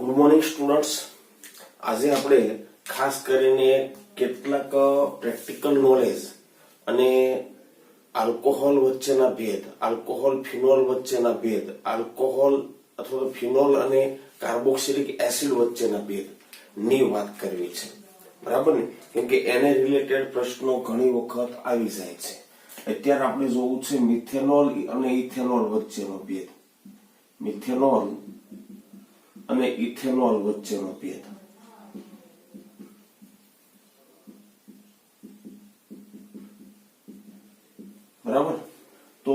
Good morning students. આજે આપણે ખાસ કરીને કેટલાક પ્રેક્ટિકલ નોલેજ અને આલ્કોહોલ વચ્ચેના ભેદ, આલ્કોહોલ ફિનોલ વચ્ચેના ભેદ, આલ્કોહોલ અથવા ફિનોલ અને કાર્બોક્સિલિક એસિડ વચ્ચેના ભેદ ની વાત કરવી છે. બરાબર ને? કેમ કે એને રિલેટેડ પ્રશ્નો ઘણી વખત આવી જાય છે. અત્યારે આપણે જોવું છે મિથેનોલ અને ઇથેનોલ વચ્ચેનો ભેદ, મિથેનોલ અને ઇથેનોલ વચ્ચેનો ભેદ. બરાબર? તો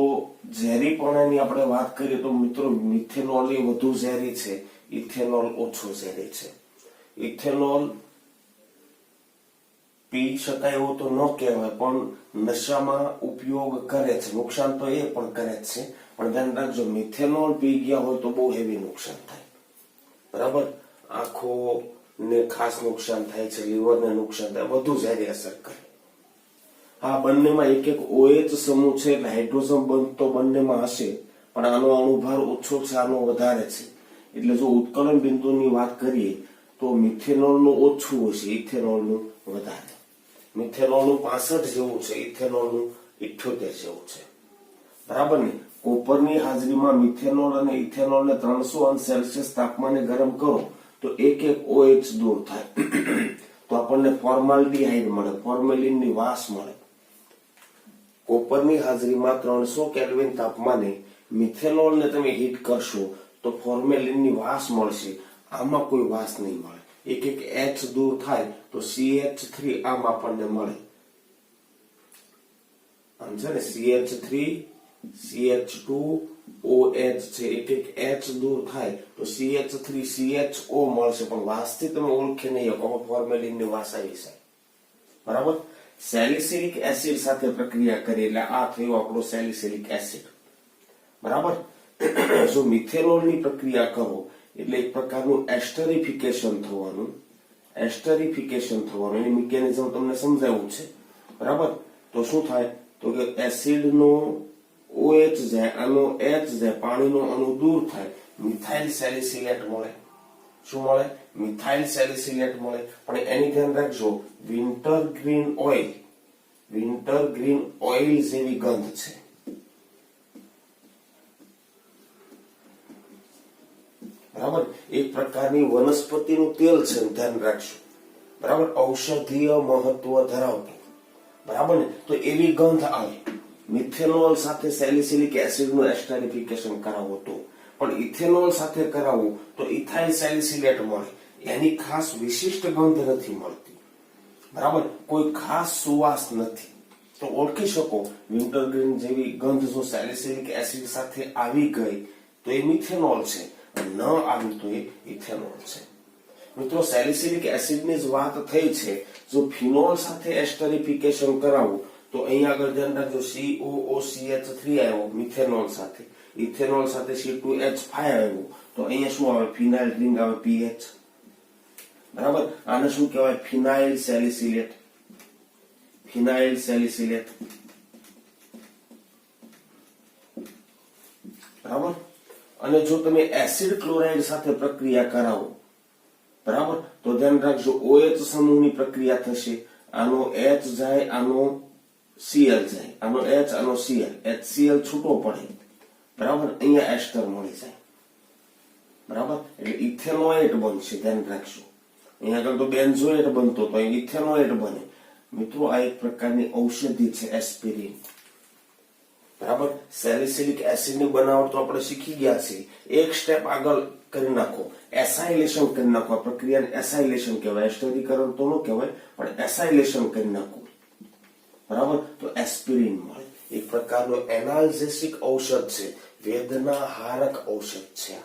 ઝેરીપણાની આપણે વાત કરીએ તો મિત્રો મિથેનોલ એ વધુ ઝેરી છે, ઇથેનોલ ઓછો ઝેરી છે. ઇથેનોલ પી શકાય એવું તો ન કહેવાય, પણ નશામાં ઉપયોગ કરે છે. નુકસાન તો એ પણ કરે જ છે, પણ ધ્યાન રાખજો મિથેનોલ પી ગયા હોય તો બહુ હેવી નુકસાન થાય. બરાબર? આંખો ને ખાસ નુકસાન થાય છે, લીવર ને નુકસાન થાય, વધુ ઝેરી અસર કરે. આ બંનેમાં એક એક OH સમૂહ છે એટલે હાઇડ્રોજન બંધ તો બંનેમાં હશે, પણ આનો અણુભાર ઓછો છે, આનો વધારે છે. એટલે જો ઉત્કલન બિંદુની વાત કરીએ તો મિથેનોલનું ઓછું હશે, ઇથેનોલનું વધારે. મિથેનોલનું 65 જેવું છે, ઇથેનોલનું 78 જેવું છે. બરાબર ને? કોપરની હાજરીમાં મિથેનોલ અને ઇથેનોલને 300 અંશ સેલ્સિયસ તાપમાને ગરમ કરો તો એક એક OH દૂર થાય તો આપણને ફોર્માલ્ડિહાઇડ મળે, ફોર્મેલિનની વાસ મળે. કોપરની હાજરીમાં 300 કેલ્વિન તાપમાને મિથેનોલને તમે હીટ કરશો તો ફોર્મેલિનની વાસ મળશે. આમાં કોઈ વાસ નહીં મળે. એક એક H દૂર થાય તો CH3 આમ આપણને મળે. આમ છે ને, CH3 CH2 OH છે, એક એક H દૂર થાય તો CH3 CHO મળશે, પણ વાસથી તમે ઓળખી નહીં શકો, ફોર્મેલિનની વાસ આવી છે. બરાબર? સેલિસિલિક એસિડ સાથે પ્રક્રિયા કરી એટલે આ થયું આપણો સેલિસિલિક એસિડ. બરાબર? જો મિથેનોલની પ્રક્રિયા કરો એટલે એક પ્રકારનું એસ્ટરિફિકેશન થવાનું, એસ્ટરિફિકેશન થવાનું. એની મિકેનિઝમ તમને સમજાવ્યું છે. બરાબર? તો શું થાય તો કે એસિડનો OH જાય, આનો H જાય, પાણીનો અણુ દૂર થાય, મિથાઇલ સેલિસિલેટ મળે. શું મળે? મિથાઇલ સેલિસિલેટ મળે. પણ એની ધ્યાન રાખજો, winter green oil, winter green oil જેવી ગંધ છે. બરાબર? એક પ્રકારની વનસ્પતિનું તેલ છે, ધ્યાન રાખજો. બરાબર? ઔષધીય મહત્વ ધરાવતું. બરાબર ને? તો એવી ગંધ આવે. મિથેનોલ સાથે સેલિસિલિક એસિડનું એસ્ટરિફિકેશન કરાવો તો, પણ ઇથેનોલ સાથે કરાવો તો ઇથાઇલ સેલિસિલેટ મળે. એની ખાસ વિશિષ્ટ ગંધ નથી મળતી. બરાબર? કોઈ ખાસ સુવાસ નથી. તો ઓળખી શકો વિન્ટર ગ્રીન જેવી ગંધ જો સેલિસિલિક એસિડ સાથે આવી ગઈ તો એ મિથેનોલ છે, ન આવી તો એ ઇથેનોલ છે. મિત્રો સેલિસિલિક એસિડની જ વાત થઈ છે. જો ફિનોલ સાથે એસ્ટરિફિકેશન કરાવું તો અહીંયા આગળ ધ્યાન રાખજો, COOCH3 આવ્યો મિથેનોલ સાથે, ઇથેનોલ સાથે C2H5 આવ્યું તો અહીંયા શું આવે? ફિનાઇલ રિંગ આવે, PH. બરાબર? આને શું કહેવાય? ફિનાઇલ સેલિસિલેટ, ફિનાઇલ સેલિસિલેટ. બરાબર? અને જો તમે એસિડ ક્લોરાઇડ સાથે પ્રક્રિયા કરાવો, બરાબર, તો ધ્યાન રાખજો OH સમૂહની પ્રક્રિયા થશે. આનો H જાય, આનો Cl જાય, આનો H, આનો Cl, HCl છૂટો પડે. બરાબર? અહીંયા એસ્ટર મળી જાય. બરાબર? એટલે ઇથેનોએટ બનશે, ધ્યાન રાખજો. અહીંયા આગળ તો બેન્ઝોએટ બનતો તો અહીં ઇથેનોએટ બને. મિત્રો આ એક પ્રકારની ઔષધિ છે, એસ્પિરિન. બરાબર? સેલિસિલિક એસિડની બનાવટ તો આપણે શીખી ગયા છીએ. એક સ્ટેપ આગળ કરી નાખો, એસાઇલેશન કરી નાખો. આ પ્રક્રિયાને એસાઇલેશન કહેવાય, એસ્ટરીકરણ તો ન કહેવાય, પણ એસાઇલેશન કરી નાખો. બરાબર? તો એસ્પિરિન મળે. એક પ્રકારનો એનાલ્જેસિક ઔષધ છે, વેદનાહારક ઔષધ છે.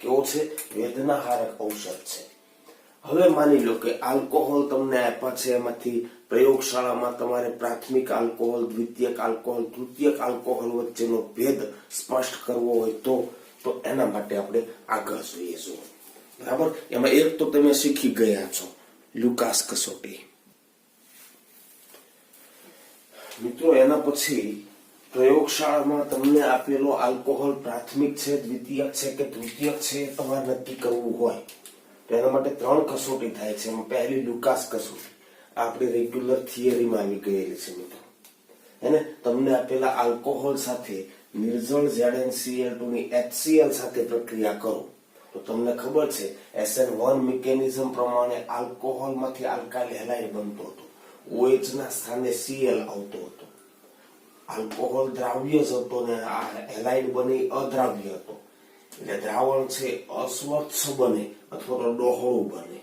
કેવો છે? વેદનાહારક ઔષધ છે. હવે માની લો કે આલ્કોહોલ તમને આપ્યા છે, એમાંથી પ્રયોગશાળામાં તમારે પ્રાથમિક આલ્કોહોલ, દ્વિતીયક આલ્કોહોલ, તૃતીયક આલ્કોહોલ વચ્ચેનો ભેદ સ્પષ્ટ કરવો હોય તો એના માટે આપણે આગળ જોઈએ છો. બરાબર? એમાં એક તો તમે શીખી ગયા છો, લુકાસ કસોટી. મિત્રો એના પછી પ્રયોગશાળામાં તમને આપેલો આલ્કોહોલ પ્રાથમિક છે, દ્વિતીયક છે કે તૃતીયક છે તમારે નક્કી કરવું હોય તો એના માટે 3 કસોટી થાય છે. એમાં પહેલી લુકાસ કસોટી આપણી રેગ્યુલર થિયરીમાં આવી ગયેલી છે મિત્રો. એને તમને આપેલા આલ્કોહોલ સાથે નિર્જળ ZnCl2 ની HCl સાથે પ્રક્રિયા કરો તો તમને ખબર છે SN1 મિકેનિઝમ પ્રમાણે આલ્કોહોલમાંથી આલ્કાઇલ હેલાઇડ બનતો હતો. OH ના સ્થાને Cl આવતો હતો. આલ્કોહોલ દ્રાવ્ય જ હતો ને આ હેલાઇડ બની અદ્રાવ્ય હતો. એટલે દ્રાવણ છે અસ્વચ્છ બને અથવા તો ડહોળું બને.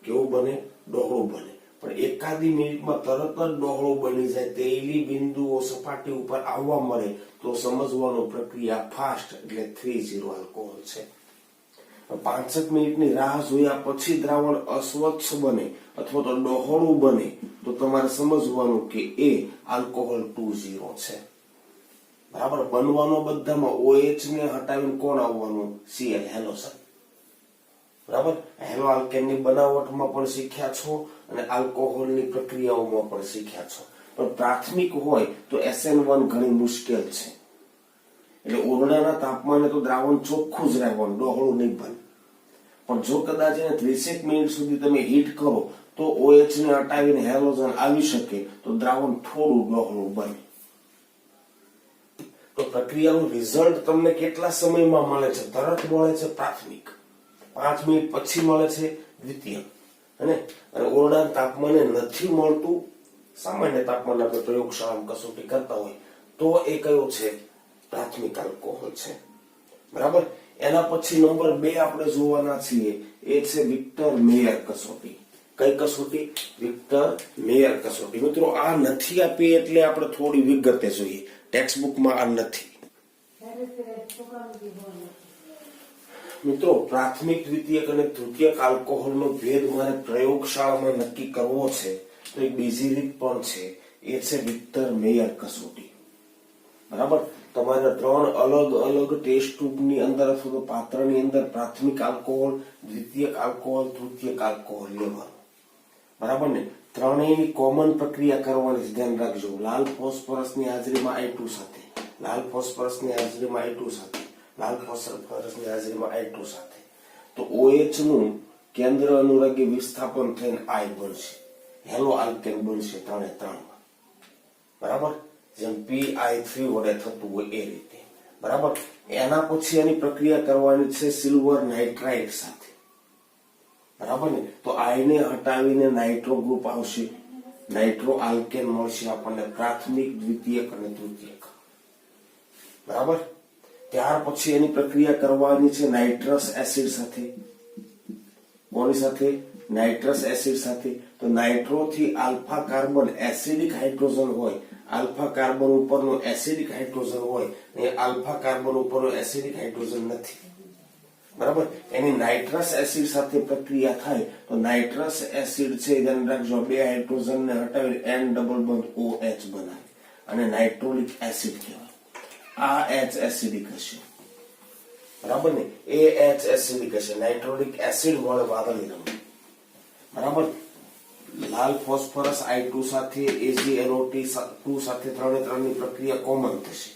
કેવું બને? ડહોળું બને. પણ એકાદી મિનિટમાં તરત જ ડહોળું બની જાય. તેલી બિંદુઓ સપાટી ઉપર આવવા મળે તો સમજવાનું પ્રક્રિયા ફાસ્ટ એટલે 3-0 આલ્કોહોલ છે. 5 મિનિટની રાહ જોયા પછી દ્રાવણ અસ્વચ્છ બને અથવા તો ડહોળું બને તો તમારે સમજવાનું કે એ આલ્કોહોલ 2-0 છે. બરાબર. બનવાનો બધામાં OH ને હટાવીને કોણ આવવાનું? Cl, halogen. બરાબર. હેલો આલ્કેનની બનાવટમાં પણ શીખ્યા છો અને આલ્કોહોલની પ્રક્રિયાઓમાં પણ શીખ્યા છો. પણ પ્રાથમિક હોય તો SN1 ઘણી મુશ્કેલ છે. એટલે ઓરડાના તાપમાને તો દ્રાવણ ચોખ્ખું જ રહેવાનું, ડહોળું નહીં બને. પણ જો કદાચ એને 30 મિનિટ સુધી તમે હીટ કરો તો OH ને હટાવીને હેલોજન આવી શકે તો દ્રાવણ થોડું ડહોળું બને. તો પ્રક્રિયાનું રિઝલ્ટ તમને કેટલા સમયમાં મળે છે? તરત મળે છે પ્રાથમિક, 5 મિનિટ પછી મળે છે દ્વિતીય, અને ઓરડાના તાપમાને નથી મળતું. સામાન્ય તાપમાને આપણે પ્રયોગશાળામાં કસોટી કરતા હોય તો એ કયો છે? પ્રાથમિક આલ્કોહોલ છે. બરાબર. એના પછી નંબર 2 આપણે જોવાના છીએ એ છે વિક્ટર મેયર કસોટી. કઈ કસોટી? વિક્ટર મેયર કસોટી. મિત્રો આ નથી આપી એટલે આપણે થોડી વિગતે જોઈએ. ટેક્સ્ટ બુકમાં આ નથી. મિત્રો પ્રાથમિક, દ્વિતીયક અને તૃતીયક આલ્કોહોલનો ભેદ મારે પ્રયોગશાળામાં નક્કી કરવો છે તો એક બીજી રીત પણ છે, એ છે વિક્ટર મેયર કસોટી. બરાબર. તમારે 3 અલગ અલગ ટેસ્ટ ટ્યુબની અંદર અથવા તો પાત્રની અંદર પ્રાથમિક આલ્કોહોલ, દ્વિતીયક આલ્કોહોલ, તૃતીયક આલ્કોહોલ લેવાનું. બરાબર ને? ત્રણેયની કોમન પ્રક્રિયા કરવાની છે. ધ્યાન રાખજો. લાલ ફોસ્ફરસની હાજરીમાં I2 સાથે, લાલ ફોસ્ફરસની હાજરીમાં I2 સાથે, લાલ ફોસ્ફરસની હાજરીમાં I2 સાથે. તો OH નું કેન્દ્ર અનુરાગી વિસ્થાપન થઈને I બનશે. હેલો આલ્કેન બનશે 3 માં. બરાબર. જેમ PI3 વડે થતું હોય એ રીતે. બરાબર. એના પછી એની પ્રક્રિયા કરવાની છે સિલ્વર નાઇટ્રાઇટ સાથે. બરાબર ને? તો I ને હટાવીને નાઇટ્રો ગ્રુપ આવશે, નાઇટ્રો આલ્કેન મળશે આપણને પ્રાથમિક, દ્વિતીયક અને તૃતીયક. બરાબર. ત્યાર પછી એની પ્રક્રિયા કરવાની છે નાઇટ્રસ એસિડ સાથે. કોની સાથે? નાઇટ્રસ એસિડ સાથે. તો નાઇટ્રો થી આલ્ફા કાર્બન એસિડિક હાઇડ્રોજન હોય, આલ્ફા કાર્બન ઉપરનો એસિડિક હાઇડ્રોજન હોય અને આલ્ફા કાર્બન ઉપરનો એસિડિક હાઇડ્રોજન નથી. બરાબર. એની નાઇટ્રસ એસિડ સાથે પ્રક્રિયા થાય તો નાઇટ્રસ એસિડ છે ધ્યાન રાખજો 2 હાઇડ્રોજન ને હટાવીને N ડબલ બોન્ડ OH બનાવે અને નાઇટ્રોલિક એસિડ કહેવાય. આ H એસિડિક હશે. બરાબર ને? AH એસિડિક હશે. નાઇટ્રોલિક એસિડ મળે વાદળી રંગ. બરાબર. લાલ ફોસ્ફરસ I2 સાથે AgNO2 સાથે 3 ની પ્રક્રિયા કોમન થશે.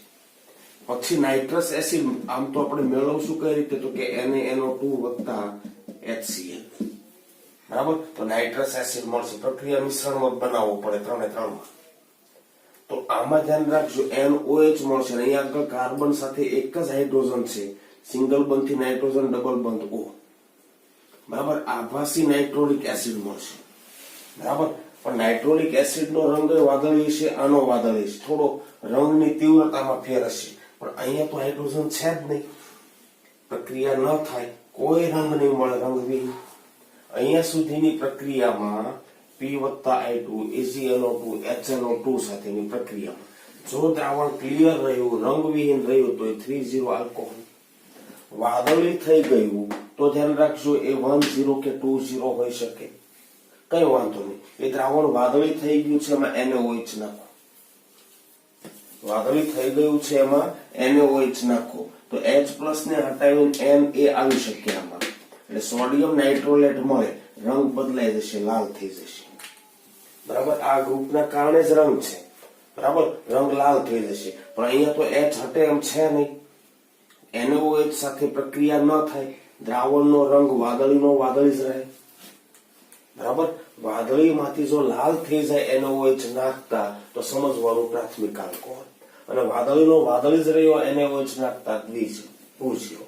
પછી નાઇટ્રસ એસિડ આમ તો આપણે મેળવશું કઈ રીતે? તો કે NaNO2 વત્તા HCl. બરાબર. તો નાઇટ્રસ એસિડ મળશે. પ્રક્રિયા મિશ્રણમાં બનાવવું પડે 3 માં. તો આમાં ધ્યાન રાખજો NOH મળશે. અહીંયા આગળ કાર્બન સાથે એક જ હાઇડ્રોજન છે, સિંગલ બંધ થી નાઇટ્રોજન, ડબલ બંધ O. બરાબર. આભાસી નાઇટ્રોલિક એસિડ મળશે. બરાબર. પણ નાઇટ્રોલિક એસિડ નો રંગ વાદળી છે, આનો વાદળી છે. થોડો રંગની તીવ્રતામાં ફેર હશે. પણ અહીંયા તો હાઇડ્રોજન છે જ નહીં. પ્રક્રિયા ન થાય, કોઈ રંગ નહીં મળે, રંગવિહીન. અહીંયા સુધીની પ્રક્રિયામાં P વત્તા I2 AgNO2 HNO2 સાથેની પ્રક્રિયામાં જો દ્રાવણ ક્લિયર રહ્યું, રંગવિહીન રહ્યું તો એ 3-0 આલ્કોહોલ. વાદળી થઈ ગયું તો ધ્યાન રાખજો એ 1-0 કે 2-0 હોઈ શકે. કઈ વાંધો નહીં. એ દ્રાવણ વાદળી થઈ ગયું છે એમાં NaOH નાખો. વાદળી થઈ ગયું છે એમાં NaOH નાખો તો H+ ને હટાવીને Na આવી શકે આમાં. એટલે સોડિયમ નાઇટ્રોલેટ મળે, રંગ બદલાઈ જશે, લાલ થઈ જશે. બરાબર. આ ગ્રુપના કારણે જ રંગ છે. બરાબર, રંગ લાલ થઈ જશે. પણ અહીંયા તો H હટે એમ છે નહીં. NaOH સાથે પ્રક્રિયા ન થાય, દ્રાવણનો રંગ વાદળીનો વાદળી જ રહે. બરાબર, વાદળીમાંથી જો લાલ થઈ જાય NaOH નાખતા તો સમજવાનું પ્રાથમિક આલ્કોહોલ, અને વાદળીનો વાદળી જ રહ્યો NaOH નાખતા દ્વિ0.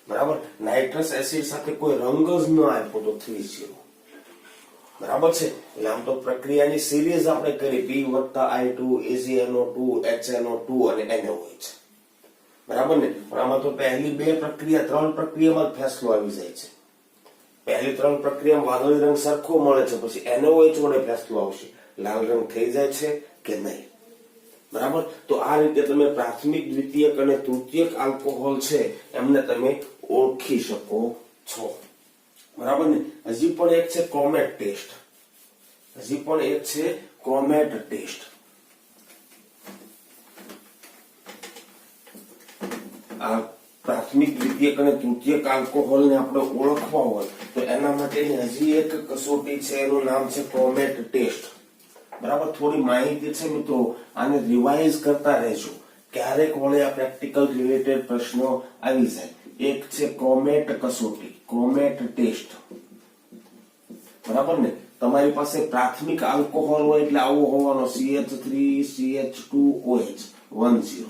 બરાબર, નાઇટ્રસ એસિડ સાથે કોઈ રંગ જ ન આપ્યો તો 3-0. બરાબર છે. એટલે આમ તો પ્રક્રિયાની સિરીઝ આપણે કરી, P + I2 AgNO2 HNO2 અને NaOH. બરાબર ને. પણ આમાં તો પહેલી બે પ્રક્રિયા, ત્રણ પ્રક્રિયામાં ફેસલો આવી જાય છે. પહેલી ત્રણ પ્રક્રિયામાં વાદળી રંગ સરખો મળે છે, પછી NaOH વડે ફેસલો આવશે, લાલ રંગ થઈ જાય છે કે નહીં. બરાબર, તો આ રીતે તમે પ્રાથમિક, દ્વિતીયક અને તૃતીયક આલ્કોહોલ છે એમને તમે ઓળખી શકો છો. બરાબર ને. હજી પણ એક છે ક્રોમેટ ટેસ્ટ. આ પ્રાથમિક, દ્વિતીયક અને તૃતીયક આલ્કોહોલને આપણે ઓળખવા હોય તો એના માટેની હજી એક કસોટી છે, એનું નામ છે ક્રોમેટ ટેસ્ટ. બરાબર, થોડી માહિતી છે મિત્રો, આને રિવાઇઝ કરતા રહેજો, ક્યારેક વળે આ પ્રેક્ટિકલ રિલેટેડ પ્રશ્નો આવી જાય. એક છે ક્રોમેટ કસોટી, ક્રોમેટ ટેસ્ટ. બરાબર ને. તમારી પાસે પ્રાથમિક આલ્કોહોલ હોય એટલે આવો હોવાનો CH3CH2OH 10.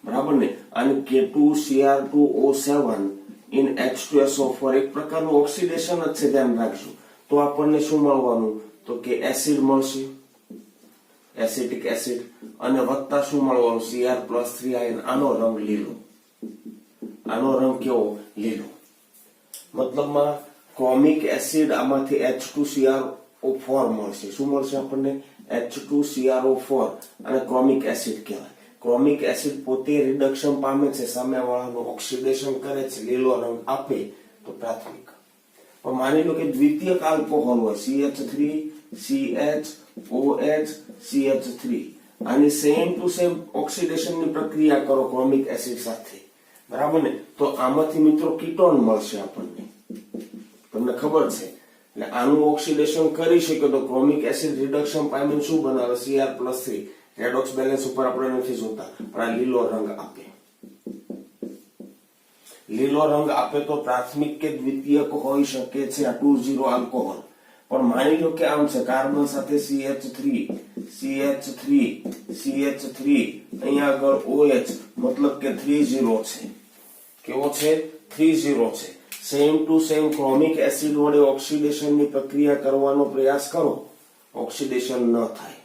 બરાબર ને. અને K2Cr2O7 in H2SO4 એક પ્રકારનું ઓક્સિડેશન જ છે, ધ્યાન રાખજો. તો આપણને શું મળવાનું? તો કે એસિડ મળશે, એસિટિક એસિડ, અને વત્તા શું મળવાનું? Cr+3 આનો રંગ લીલો. આનો રંગ કેવો? લીલો. મતલબમાં ક્રોમિક એસિડ આમાંથી H2CrO4 મળશે. શું મળશે આપણને? H2CrO4, અને ક્રોમિક એસિડ કહેવાય. ક્રોમિક એસિડ પોતે રિડક્શન પામે છે, સામેવાળાનું ઓક્સિડેશન કરે છે, લીલો રંગ આપે તો પ્રાથમિક. પણ માની લો કે દ્વિતીયક આલ્કોહોલ હોય, CH3CHOH CH3, આની સેમ ટુ સેમ ઓક્સિડેશનની પ્રક્રિયા કરો ક્રોમિક એસિડ સાથે. બરાબર ને. તો આમાંથી મિત્રો કીટોન મળશે આપણને, તમને ખબર છે. એટલે આનું ઓક્સિડેશન કરી શકે તો ક્રોમિક એસિડ રિડક્શન પામીને શું બનાવે? Cr+3. રેડોક્સ બેલેન્સ ઉપર આપણે નથી જોતા, પણ આ લીલો રંગ આપે. લીલો રંગ આપે તો પ્રાથમિક કે દ્વિતીયક હોઈ શકે છે આ 2,0 આલ્કોહોલ. પણ માની લો કે આમ છે, કાર્બન સાથે CH3 અહીંયા આગળ OH, મતલબ કે 3,0 છે. કેવો છે? 3,0 છે. સેમ ટુ સેમ ક્રોમિક એસિડ વડે ઓક્સિડેશનની પ્રક્રિયા કરવાનો પ્રયાસ કરો, ઓક્સિડેશન ન થાય.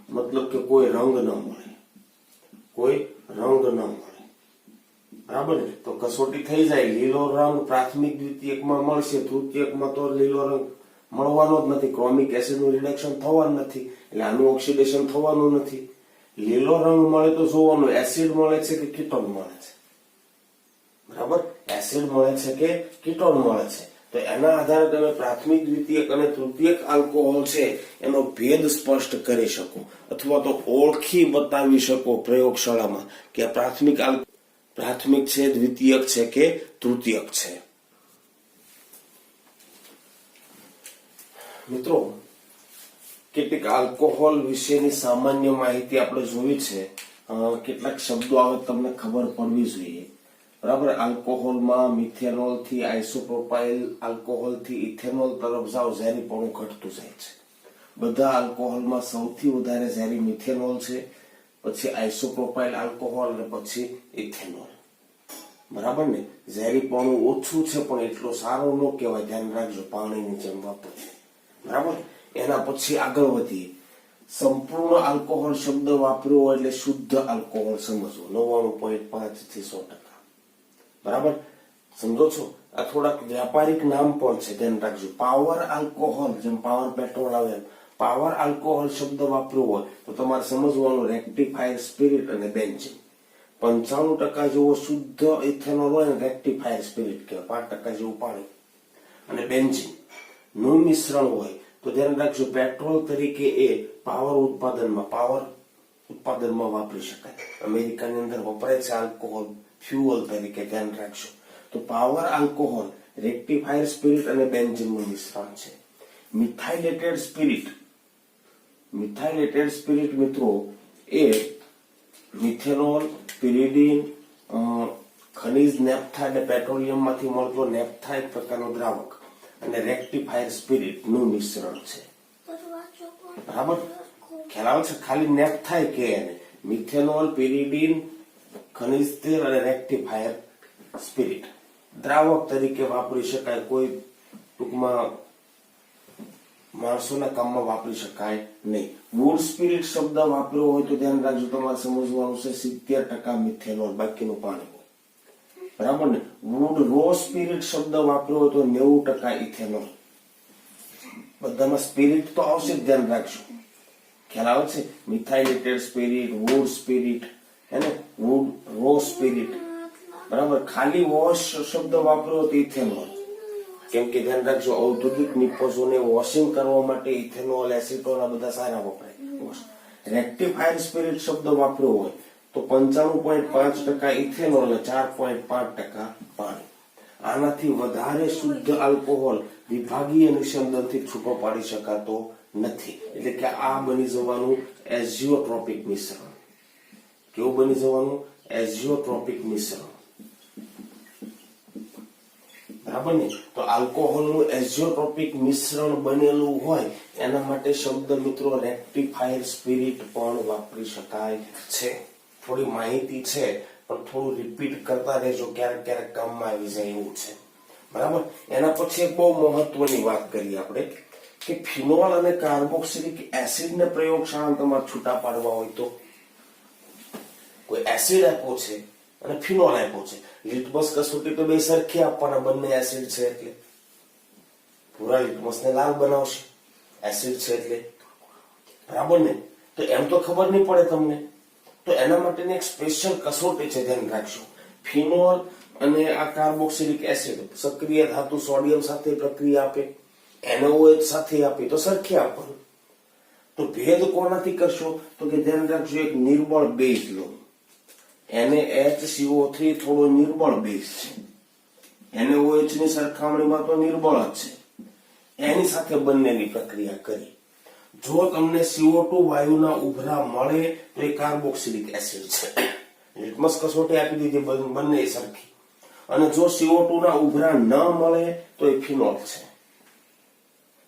મતલબ કે કોઈ રંગ ન મળે. બરાબર ને. તો કસોટી થઈ જાય, લીલો રંગ પ્રાથમિક, દ્વિતીયકમાં મળશે, તૃતીયકમાં તો લીલો રંગ મળવાનો જ નથી, ક્રોમિક એસિડનું રિડક્શન થવાનું નથી, એટલે આનું ઓક્સિડેશન થવાનું નથી. લીલો રંગ મળે તો જોવાનું એસિડ મળે છે કે કીટોન મળે છે. બરાબર, એસિડ મળે છે કે કીટોન મળે છે. તો એના આધારે તમે પ્રાથમિક, દ્વિતીયક અને તૃતીયક આલ્કોહોલ છે એનો ભેદ સ્પષ્ટ કરી શકો, અથવા તો ઓળખી બતાવી શકો પ્રયોગશાળામાં કે આ પ્રાથમિક છે, દ્વિતીયક છે કે તૃતીયક છે. મિત્રો, કેટલીક આલ્કોહોલ વિશેની સામાન્ય માહિતી આપણે જોઈ છે. કેટલાક શબ્દો આવે તમને ખબર પડવી જોઈએ. બરાબર, આલ્કોહોલમાં મિથેનોલ થી આઇસોપ્રોપાઇલ આલ્કોહોલ થી ઇથેનોલ તરફ જાવ, ઝેરીપણું ઘટતું જાય છે. બધા આલ્કોહોલમાં સૌથી વધારે ઝેરી મિથેનોલ છે, પછી આઇસોપ્રોપાઇલ આલ્કોહોલ અને પછી ઇથેનોલ. બરાબર ને. ઝેરીપણું ઓછું છે પણ એટલો સારો ન કહેવાય, ધ્યાન રાખજો, પાણીની જેમ વાપરવું. બરાબર. એના પછી આગળ વધીએ. સંપૂર્ણ આલ્કોહોલ શબ્દ વાપર્યો હોય એટલે શુદ્ધ આલ્કોહોલ સમજવો, 99.5 થી 100%. બરાબર, સમજો છો? આ થોડાક વ્યાપારિક નામ પણ છે, ધ્યાન રાખજો. પાવર આલ્કોહોલ, જેમ પાવર પેટ્રોલ આવે એમ પાવર આલ્કોહોલ શબ્દ વાપર્યો હોય તો તમારે સમજવાનું રેક્ટિફાયર સ્પિરિટ અને બેન્ઝીન. 95% જેવો શુદ્ધ ઇથેનોલ હોય ને રેક્ટિફાયર સ્પિરિટ કહેવાય, 5% જેવું પાણી અને બેન્ઝીન નું મિશ્રણ હોય તો ધ્યાન રાખજો, પેટ્રોલ તરીકે એ પાવર ઉત્પાદનમાં વાપરી શકાય. અમેરિકાની અંદર વપરાય છે આલ્કોહોલ ફ્યુઅલ તરીકે, ધ્યાન રાખજો. તો પાવર આલ્કોહોલ રેક્ટિફાયર સ્પિરિટ અને બેન્ઝીનનું મિશ્રણ છે. મિથાઇલેટેડ સ્પિરિટ મિત્રો એ મિથેનોલ, પિરિડીન, ખનિજ નેપ્થા અને પેટ્રોલિયમ માંથી મળતો નેપ્થા એક પ્રકારનો દ્રાવક અને રેક્ટિફાયર સ્પિરિટ નું મિશ્રણ છે. બરાબર, ખ્યાલ આવે છે? ખાલી નેપ્થા કે એને મિથેનોલ, પિરિડીન, ખનિજ તેલ અને રેક્ટિફાયર સ્પિરિટ દ્રાવક તરીકે વાપરી શકાય. કોઈ ટૂંકમાં માણસોના કામમાં વાપરી શકાય નહીં. વુડ સ્પિરિટ શબ્દ વાપર્યો હોય તો ધ્યાન રાખજો, તમારે સમજવાનું છે 70% મિથેનોલ, બાકીનું પાણી હોય. બરાબર ને? વુડ રો સ્પિરિટ શબ્દ વાપર્યો હોય તો 90% ઇથેનોલ. બધામાં સ્પિરિટ તો આવશે જ, ધ્યાન રાખજો. ખ્યાલ આવે છે? મિથાઇલેટેડ સ્પિરિટ, વુડ સ્પિરિટ, હે ને, વુડ રો સ્પિરિટ. બરાબર, ખાલી વોશ શબ્દ વાપર્યો તો ઇથેનોલ. કેમ કે ધ્યાન રાખજો, ઔદ્યોગિક નિપજોને વોશિંગ કરવા માટે ઇથેનોલ, એસિટોન આ બધા સારા વપરાય. રેક્ટિફાયર સ્પિરિટ શબ્દ વાપર્યો હોય તો 95.5% ઇથેનોલ અને 4.5% પાણી. આનાથી વધારે શુદ્ધ આલ્કોહોલ વિભાગીય નિસ્યંદનથી છૂટો પાડી શકાતો નથી. એટલે કે આ બની જવાનું એઝિયોટ્રોપિક મિશ્રણ. કેવું બની જવાનું? એઝિયોટ્રોપિક મિશ્રણ. બરાબર ને? તો આલ્કોહોલનું એઝિયોટ્રોપિક મિશ્રણ બનેલું હોય એના માટે શબ્દ મિત્રો રેક્ટિફાયર સ્પિરિટ પણ વાપરી શકાય છે. થોડી માહિતી છે પણ થોડું રિપીટ કરતા રહેજો, ક્યારેક ક્યારેક કામમાં આવી જાય એવું છે. બરાબર, એના પછી એક બહુ મહત્વની વાત કરીએ આપણે કે ફિનોલ અને કાર્બોક્સિલિક એસિડને પ્રયોગશાળામાં તમારે છૂટા પાડવા હોય તો કોઈ એસિડ આપ્યો છે અને ફિનોલ આપ્યો છે. લિટમસ કસોટી તો બે સરખી આપવાના, બંને એસિડ છે એટલે. પૂરા લિટમસને લાલ બનાવશે, એસિડ છે એટલે. બરાબર ને? તો એમ તો ખબર નહીં પડે તમને. તો એના માટેની એક સ્પેશિયલ કસોટી છે, ધ્યાન રાખજો. ફિનોલ અને આ કાર્બોક્સિલિક એસિડ સક્રિય ધાતુ સોડિયમ સાથે પ્રક્રિયા આપે, NaOH સાથે આપે તો સરખી આપવાનું. તો ભેદ કોનાથી કરશો? તો કે ધ્યાન રાખજો, એક નિર્બળ બેઝ લો. NaHCO3 થોડો નિર્બળ બેઝ છે, NaOH ની સરખામણીમાં તો નિર્બળ જ છે. એની સાથે બંનેની પ્રક્રિયા કરી. જો તમને CO2 વાયુના ઉભરા મળે તો એ કાર્બોક્સિલિક એસિડ છે. લિટમસ કસોટી આપી દીધી, બંને સરખી. અને જો CO2 ના ઉભરા ન મળે તો એ ફિનોલ છે.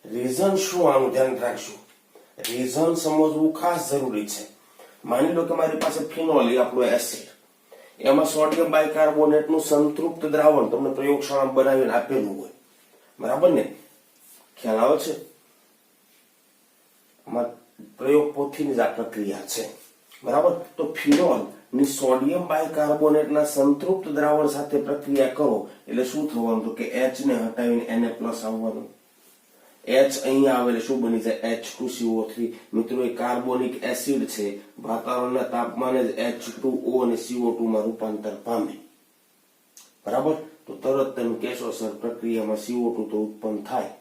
રીઝન શું? આનું ધ્યાન રાખજો. રીઝન સમજવું ખાસ જરૂરી છે. માની લો કે મારી પાસે ફિનોલ એ આપણો એસિડ, એમાં સોડિયમ બાયકાર્બોનેટ નું સંતૃપ્ત દ્રાવણ તમને પ્રયોગશાળામાં બનાવીને આપેલું હોય. બરાબર ને? ખ્યાલ આવે છે? પ્રયોગ પોથીની જ આ પ્રક્રિયા છે. બરાબર, તો ફિનોલ ની સોડિયમ બાયકાર્બોનેટના સંતૃપ્ત દ્રાવણ સાથે પ્રક્રિયા કરો એટલે શું થવાનું? તો કે H ને હટાવીને Na+ આવવાનું. H અહીંયા આવે એટલે શું બની જાય? H2CO3. મિત્રો એ કાર્બોનિક એસિડ છે, વાતાવરણના તાપમાને જ H2O અને CO2 માં રૂપાંતર પામે. બરાબર, તો તરત તમે કહેશો સર પ્રક્રિયામાં CO2 તો ઉત્પન્ન થાય,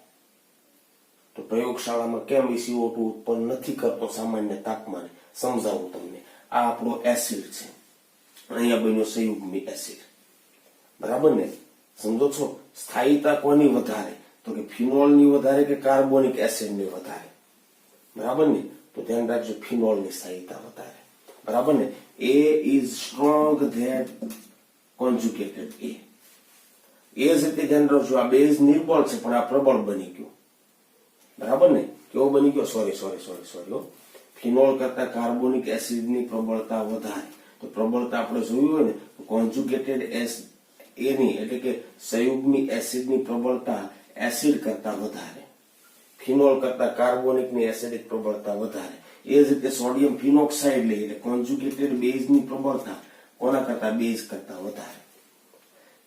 તો પ્રયોગશાળામાં કેમ CO2 ઉત્પન્ન નથી કરતો સામાન્ય તાપમાને? સમજાવું તમને. આ આપણો એસિડ છે, અહીંયા બન્યો સંયુગ્મી એસિડ. બરાબર ને? સમજો છો? સ્થાયીતા કોની વધારે? તો કે ફિનોલની વધારે કે કાર્બોનિક એસિડની વધારે? બરાબર ને? તો ધ્યાન રાખજો, ફિનોલની સ્થાયીતા વધારે. બરાબર ને? A is strong that conjugated A. એ જ રીતે ધ્યાન રાખજો, આ બેઝ નિર્બળ છે પણ આ પ્રબળ બની ગયો. બરાબર ને? કેવો બની ગયો? સોરી. ફિનોલ કરતા કાર્બોનિક એસિડની પ્રબળતા વધારે. તો પ્રબળતા આપણે જોયું હોય ને, કોન્જુગેટેડ એની એટલે કે સંયુગ્મી એસિડની પ્રબળતા એસિડ કરતા વધારે, ફિનોલ કરતા કાર્બોનિકની એસિડિક પ્રબળતા વધારે. એ જ રીતે સોડિયમ ફિનોક્સાઇડ લઈએ એટલે કોન્જુગેટેડ બેઝની પ્રબળતા કોના કરતા? બેઝ કરતા વધારે.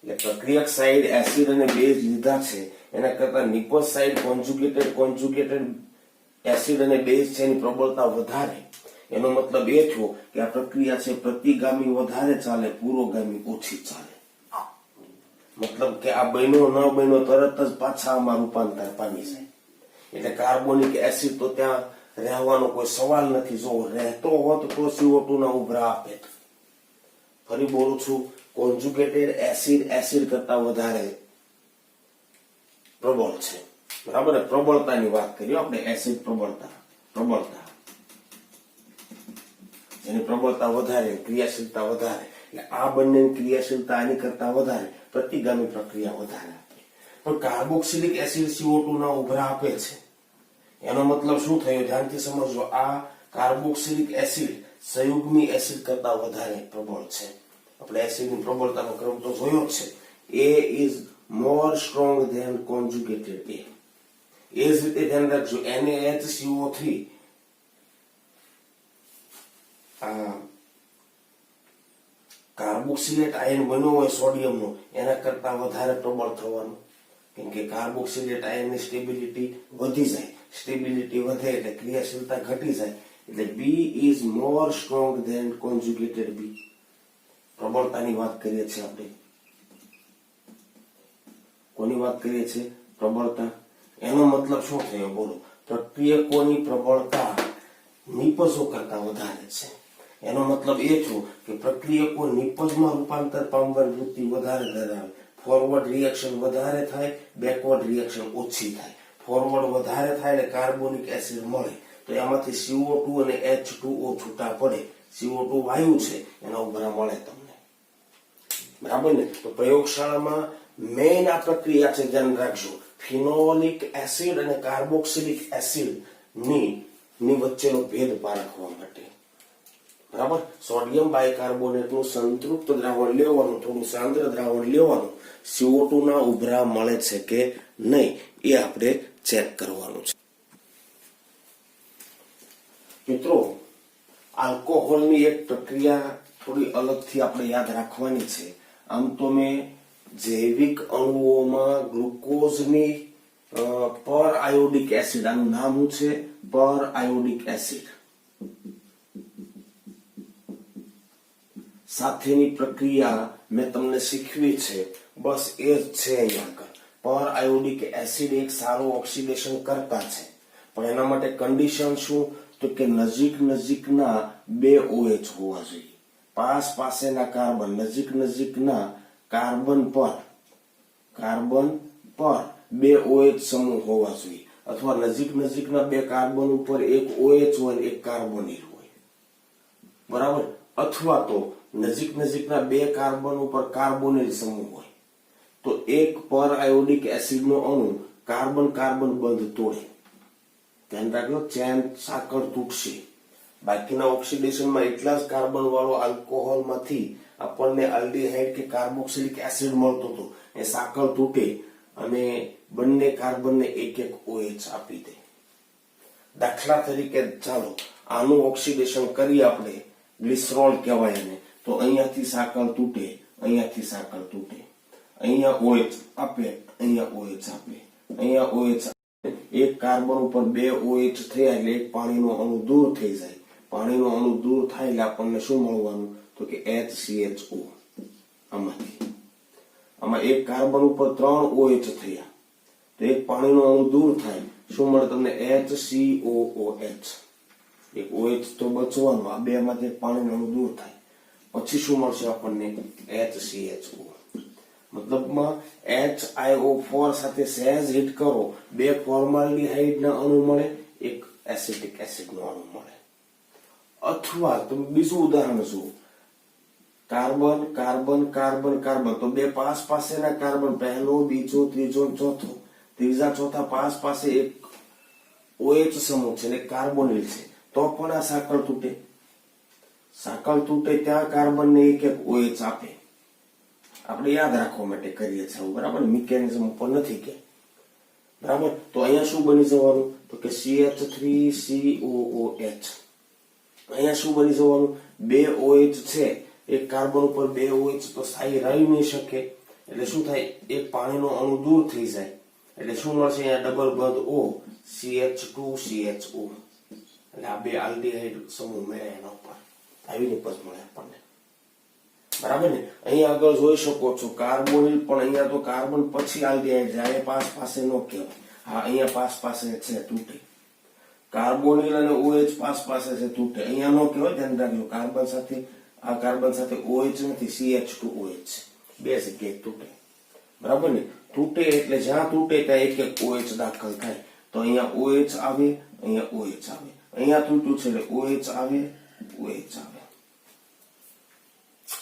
એટલે પ્રક્રિયક સાઇડ એસિડ અને બેઝ લીધા છે એના કરતા નિપજ સાઇડ કોન્જુગેટેડ એસિડ અને બેઝ છે એની પ્રબળતા વધારે. એનો મતલબ એ થયો કે આ પ્રક્રિયા છે પ્રતિગામી વધારે ચાલે, પુરોગામી ઓછી ચાલે. મતલબ કે આ બન્યો ન બન્યો તરત જ પાછા આમાં રૂપાંતર પામી જાય. એટલે કાર્બોનિક એસિડ તો ત્યાં રહેવાનો કોઈ સવાલ નથી. જો રહેતો હોત તો CO2 ના ઉભરા આપે. ફરી બોલું છું, કોન્જુગેટેડ એસિડ કરતા વધારે પ્રબળ છે. બરાબર ને? પ્રબળતાની વાત કરીએ આપણે, એસિડ પ્રબળતા એની પ્રબળતા વધારે, ક્રિયાશીલતા વધારે, એટલે આ બંનેની ક્રિયાશીલતા આની કરતા વધારે, પ્રતિગામી પ્રક્રિયા વધારે આપે. પણ કાર્બોક્સિલિક એસિડ CO2 ના ઉભરા આપે છે, એનો મતલબ શું થયો? ધ્યાનથી સમજો. આ કાર્બોક્સિલિક એસિડ સંયુગ્મી એસિડ કરતા વધારે પ્રબળ છે. આપણે એસિડની પ્રબળતાનો ક્રમ તો જોયો જ છે. A is more strong than conjugated A. એ જ રીતે ધ્યાન રાખજો, NaHCO3 કાર્બોક્સિલેટ આયન બન્યો હોય સોડિયમનો, એના કરતા વધારે પ્રબળ થવાનું, કેમ કે કાર્બોક્સિલેટ આયનની સ્ટેબિલિટી વધી જાય. સ્ટેબિલિટી વધે એટલે ક્રિયાશીલતા ઘટી જાય, એટલે B is more strong than conjugated B. પ્રબળતાની વાત કરીએ છીએ આપણે. કોની વાત કરીએ છીએ? પ્રબળતા. એનો મતલબ શું થયો બોલો? પ્રક્રિયકોની પ્રબળતા નિપજો કરતા વધારે છે. એનો મતલબ એ થયો કે પ્રક્રિયકો નિપજમાં રૂપાંતર પામવાની વૃત્તિ વધારે ધરાવે. ફોરવર્ડ રિએક્શન વધારે થાય, બેકવર્ડ રિએક્શન ઓછી થાય. ફોરવર્ડ વધારે થાય એટલે કાર્બોનિક એસિડ મળે, તો એમાંથી CO2 અને H2O છૂટા પડે. CO2 વાયુ છે, એના ઉભરા મળે તમને, બરાબર ને? તો પ્રયોગશાળામાં મેઇન આ પ્રક્રિયા છે, ધ્યાન રાખજો. ફિનોલિક એસિડ અને કાર્બોક્સિલિક એસિડ ની વચ્ચેનો ભેદ પારખવા માટે, બરાબર? સોડિયમ બાયકાર્બોનેટનું સંતૃપ્ત દ્રાવણ લેવાનું, થોડું સાંદ્ર દ્રાવણ લેવાનું, CO2 ના ઉભરા મળે છે કે નહીં એ આપણે ચેક કરવાનું છે. મિત્રો, આલ્કોહોલની એક પ્રક્રિયા થોડી અલગથી આપણે યાદ રાખવાની છે. આમ તો મેં જૈવિક અણુઓમાં ગ્લુકોઝની પર આયોડિક એસિડ, આનું નામ શું છે? પર આયોડિક એસિડ સાથેની પ્રક્રિયા મેં તમને શીખવી છે. બસ એ જ છે અહીંયા આગળ. પર આયોડિક એસિડ એક સારો ઓક્સિડેશન કરતા છે, પણ એના માટે કન્ડિશન શું? તો કે નજીકના બે OH હોવા જોઈએ. પાસેના કાર્બન, નજીકના કાર્બન પર બે OH સમૂહ હોવા જોઈએ, અથવા નજીકના બે કાર્બન ઉપર એક OH હોય, એક કાર્બોનિલ હોય, બરાબર? અથવા તો નજીકના બે કાર્બન ઉપર કાર્બોનિલ સમૂહ હોય, તો એક પર આયોડિક એસિડનો અણુ કાર્બન બંધ તોડે. ધ્યાન રાખજો, ચેન સાંકળ તૂટશે. બાકીના ઓક્સિડેશનમાં એટલા જ કાર્બન વાળો આલ્કોહોલમાંથી આપણને આલ્ડીહાઇડ કે કાર્બોક્સિલિક એસિડ મળતો હતો, એ સાંકળ તૂટે અને બંને કાર્બનને એક OH આપી દે. દાખલા તરીકે ચાલો આનું ઓક્સિડેશન કરી આપણે, ગ્લિસરોલ કહેવાય એને, તો અહીંયાથી સાંકળ તૂટે, અહીંયાથી સાંકળ તૂટે, અહીંયા OH આપે, અહીંયા OH આપે, અહીંયા OH. એક કાર્બન ઉપર બે OH થયા એટલે એક પાણીનો અણુ દૂર થઈ જાય. પાણીનો અણુ દૂર થાય એટલે આપણને શું મળવાનું? તો કે HCHO. આમાં એક કાર્બન ઉપર 3 OH થયા, તો એક પાણીનો અણુ દૂર થાય, શું મળે તમને? HCOOH. એક OH તો બચવાનો, આ બે માંથી પાણીનો અણુ દૂર થાય, પછી શું મળશે આપણને? HCHO. મતલબમાં HiO4 સાથે સહેજ હીટ કરો, બે ફોર્માલ્ડિહાઇડ ના અણુ મળે, એક એસિટિક એસિડ નો અણુ મળે. અથવા તમે બીજું ઉદાહરણ જુઓ, કાર્બન, તો બે પાસેના કાર્બન, પહેલો, બીજો, ત્રીજો, ચોથો, ત્રીજા ચોથા પાસે એક OH સમૂહ છે, એટલે કાર્બોનિલ છે, તો પણ આ સાંકળ તૂટે ત્યાં કાર્બનને એક OH આપે. આપણે યાદ રાખવા માટે કરીએ છીએ, બરાબર? મિકેનિઝમ ઉપર નથી કે, બરાબર? તો અહીંયા શું બની જવાનું? તો કે CH3COOH. અહીંયા શું બની જવાનું? બે OH છે, એક કાર્બન ઉપર બે OH તો સ્થાયી રહી નહીં શકે, એટલે શું થાય? એક પાણીનો અણુ દૂર થઈ જાય, એટલે શું મળશે? અહીંયા ડબલ બંધ O, CH2CHO. એટલે આ બે આલ્ડીહાઇડ સમૂહ મળે, એના ઉપર આવી નિપજ મળે આપણને, બરાબર ને? અહીંયા આગળ જોઈ શકો છો કાર્બોનિલ, પણ અહીંયા તો કાર્બન પછી આલ્ડીહાઇડ જાય, પાસે નો કહેવાય. હા, અહીંયા પાસે છે, તૂટે. કાર્બોનિલ અને OH પાસે છે, તૂટે. અહીંયા નો કહેવાય, ધ્યાન રાખજો. કાર્બન સાથે OH નથી, CH2OH, બે જગ્યાએ તૂટે. બરાબર ને. તૂટે એટલે જ્યાં તૂટે ત્યાં એક એક OH દાખલ થાય. તો અહીંયા OH આવે, અહીંયા OH આવે, અહીંયા તૂટ્યું છે એટલે OH આવે, OH આવે.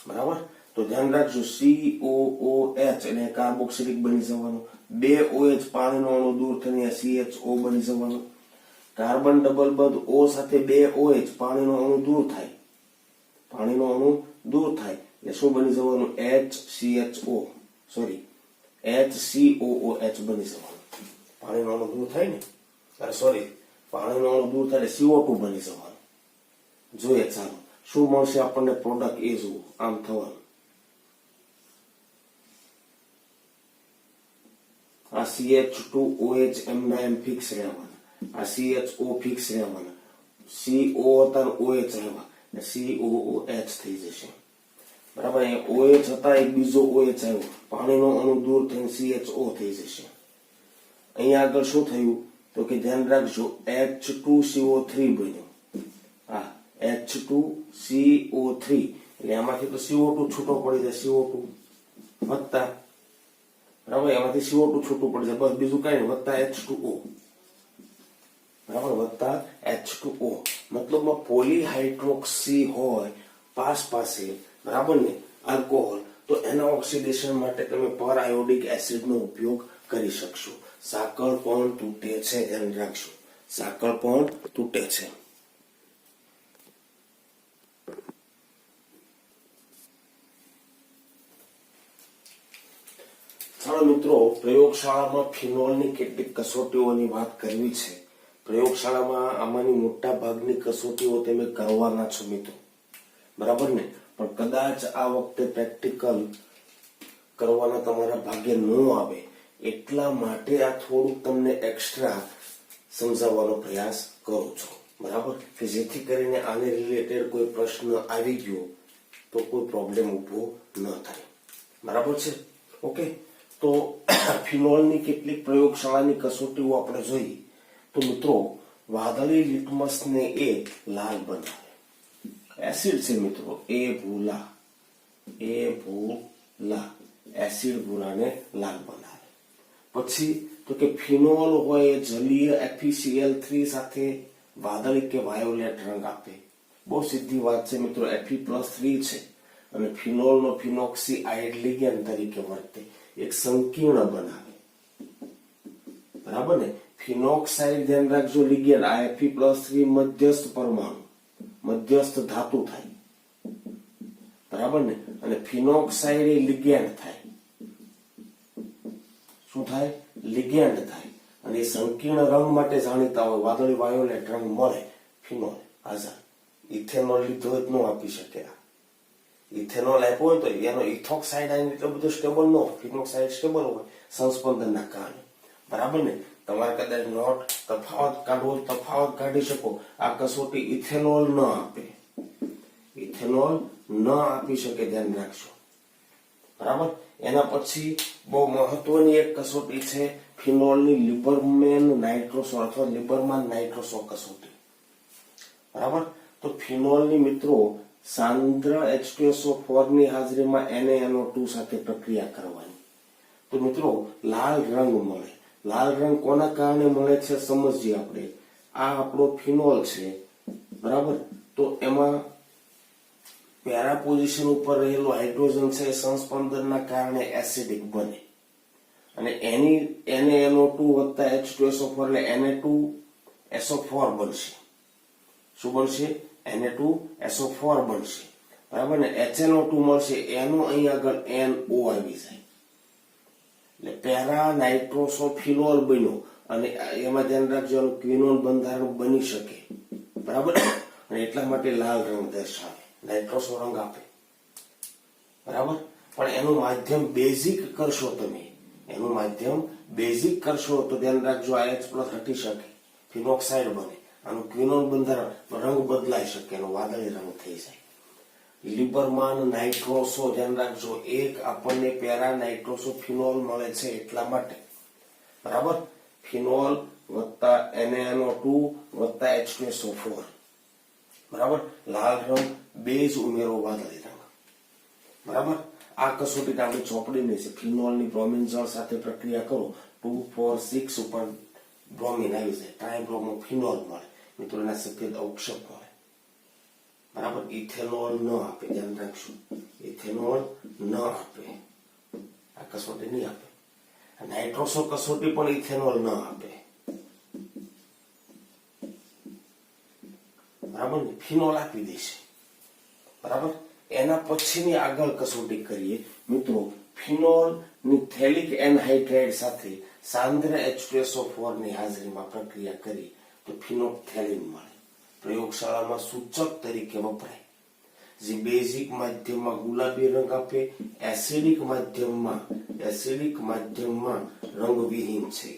બરાબર. તો ધ્યાન રાખજો COOH એટલે કાર્બોક્સિલિક બની જવાનું. બે OH પાણીનો અણુ દૂર થઈને CHO બની જવાનું. કાર્બન ડબલ બંધ O સાથે બે OH પાણીનો અણુ દૂર થાય, પાણીનો અણુ દૂર થાય એટલે શું બની જવાનું? HCHO સોરી HCOOH બની જવાનું. પાણીનો અણુ દૂર થાય ને, અરે સોરી, પાણીનો અણુ દૂર થાય એટલે CO2 બની જવાનું. જોઈએ ચાલો શું મળશે આપણને પ્રોડક્ટ એ જુઓ. આમ થવાનું આ CH2OH એમના એમ ફિક્સ રહેવાના, આ CHO ફિક્સ રહેવાના, CO હતા OH આવ્યા COOH થઈ જશે. બરાબર. અહીંયા OH હતા એક બીજો OH આવ્યો, પાણીનો અણુ દૂર થઈને CHO થઈ જશે. અહીંયા આગળ શું થયું તો કે ધ્યાન રાખજો H2CO3 બન્યું. હા H2CO3 એટલે આમાંથી તો CO2 છૂટો પડી જાય, CO2 વત્તા, બરાબર, એમાંથી CO2 છૂટું પડી જાય, બસ બીજું કઈ નહીં, વત્તા H2O. બરાબર, વત્તા H2O મતલબમાં પોલીહાઇડ્રોક્સી હોય પાસે, બરાબર ને, આલ્કોહોલ, તો એના ઓક્સિડેશન માટે તમે પર આયોડિક એસિડ નો ઉપયોગ કરી શકશો. સાંકળ પણ તૂટે છે, ધ્યાન રાખજો, સાંકળ પણ તૂટે છે. ચાલો મિત્રો, પ્રયોગશાળામાં ફિનોલની કેટલીક કસોટીઓની વાત કરવી છે. પ્રયોગશાળામાં આમાંની મોટા ભાગની કસોટીઓ તમે કરવાના છો મિત્રો, બરાબર ને, પણ કદાચ આ વખતે પ્રેક્ટિકલ કરવાના તમારા ભાગ્ય ન આવે, એટલા માટે આ થોડુંક તમને એક્સ્ટ્રા સમજાવવાનો પ્રયાસ કરું છું. બરાબર, કે જેથી કરીને આને રિલેટેડ કોઈ પ્રશ્ન આવી ગયો તો કોઈ પ્રોબ્લેમ ઉભો ન થાય. બરાબર છે, ઓકે. તો ફિનોલની કેટલીક પ્રયોગશાળાની કસોટીઓ આપણે જોઈએ તો મિત્રો, વાદળી લિટમસને એ લાલ બનાવે, એસિડ છે મિત્રો, એ ભૂલા એસિડ ભૂલાને લાલ બનાવે. પછી તો કે ફિનોલ હોય એ જલીય FeCl3 સાથે વાદળી કે વાયોલેટ રંગ આપે. બહુ સીધી વાત છે મિત્રો, Fe+3 છે અને ફિનોલનો ફિનોક્સીઆઇડ લિગેન્ડ તરીકે વર્તે, એક સંકીર્ણ બનાવે. બરાબર ને. ફિનોક્સાઇડ ધ્યાન રાખજો લિગેન્ડ, આ Fe+3 મધ્યસ્થ પરમાણુ, મધ્યસ્થ ધાતુ થાય. બરાબર ને. અને ફિનોક્સાઇડ એ લિગેન્ડ થાય. શું થાય? લિગેન્ડ થાય. અને એ સંકીર્ણ રંગ માટે જાણીતા હોય, વાદળી વાયોલેટ રંગ મળે ફિનોલ આઝાદ. ઇથેનોલ લીધો જ ન આપી શકે. ઇથેનોલ આપ્યો હોય તો એનો ઇથોક્સાઇડ એટલો બધો સ્ટેબલ ન હોય, ફિનોક્સાઇડ સ્ટેબલ હોય સંસ્પંદનના કારણે. બરાબર ને. તમારે કદાચ નોટ તફાવત કાઢવો, તફાવત કાઢી શકો. આ કસોટી ઇથેનોલ ન આપે, ઇથેનોલ ન આપી શકે, ધ્યાન રાખજો. બરાબર. એના પછી બહુ મહત્વની એક કસોટી છે ફિનોલની લિબરમેન નાઇટ્રોસો અથવા લિબરમાન નાઇટ્રોસો કસોટી. બરાબર. તો ફિનોલની મિત્રો સાંદ્ર H2SO4 ની હાજરીમાં NaNO2 સાથે પ્રક્રિયા કરવાની. તો મિત્રો લાલ રંગ મળે. લાલ રંગ કોના કારણે મળે છે સમજીએ આપણે. આ આપણો ફિનોલ છે, બરાબર. તો એમાં પેરા પોઝિશન ઉપર રહેલો હાઇડ્રોજન છે, સંસ્પંદનના કારણે એસિડિક બને અને એની NaNO2 વત્તા H2SO4 એટલે Na2SO4 બનશે. શું બનશે? Na2SO4 બનશે. બરાબર ને. HNO2 મળશે, એનો અહીં આગળ NO આવી જાય એટલે પેરા નાઇટ્રોસો ફિનોલ બન્યો. અને એમાં ધ્યાન રાખજો, ક્વિનોલ બંધારણ બની શકે. બરાબર. અને એટલા માટે લાલ રંગ દર્શાવે, નાઇટ્રોસો રંગ આપે. બરાબર. પણ એનું માધ્યમ બેઝિક કરશો તમે, એનું માધ્યમ બેઝિક કરશો તો ધ્યાન રાખજો આ H+ હટી શકે, ફિનોક્સાઇડ બને, આનું ક્વિનોલ બંધારણ રંગ બદલાઈ શકે, એનો વાદળી રંગ થઈ જાય. લિબરમાન નાઇટ્રોસો ધ્યાન રાખજો, એક આપણને પેરા નાઇટ્રોસો ફિનોલ મળે છે એટલા માટે. બરાબર. ફિનોલ વત્તા NaNO2 વત્તા H2SO4. બરાબર. લાલ રંગ, બેઝ ઉમેરો વાદળી રંગ. બરાબર. આ કસોટી આપણે ચોપડીની છે. ફિનોલની બ્રોમિન જળ સાથે પ્રક્રિયા કરો 2 4 6 ઉપર બ્રોમિન આવી જાય, ટ્રાયબ્રોમો ફિનોલ મળે. મિત્રો એના સફેદ અવક્ષેપ મળે. બરાબર, ઇથેનોલ ન આપે, ધ્યાન રાખશું, ઇથેનોલ ન આપે, આ કસોટી નહીં આપે. નાઇટ્રોસો કસોટી પણ ઇથેનોલ ન આપે. બરાબર ને, ફિનોલ આપી દેશે. બરાબર, એના પછીની આગળ કસોટી કરીએ મિત્રો. ફિનોલ ની થેલિક એનહાઇડ્રાઇડ સાથે સાંદ્ર H2SO4 ની હાજરીમાં પ્રક્રિયા કરી તો ફિનોપ્થેલિન મળે. પ્રયોગશાળામાં સૂચક તરીકે વપરાય. જે બેઝિક માધ્યમમાં ગુલાબી રંગ આપે, એસિડિક માધ્યમમાં રંગવિહીન છે.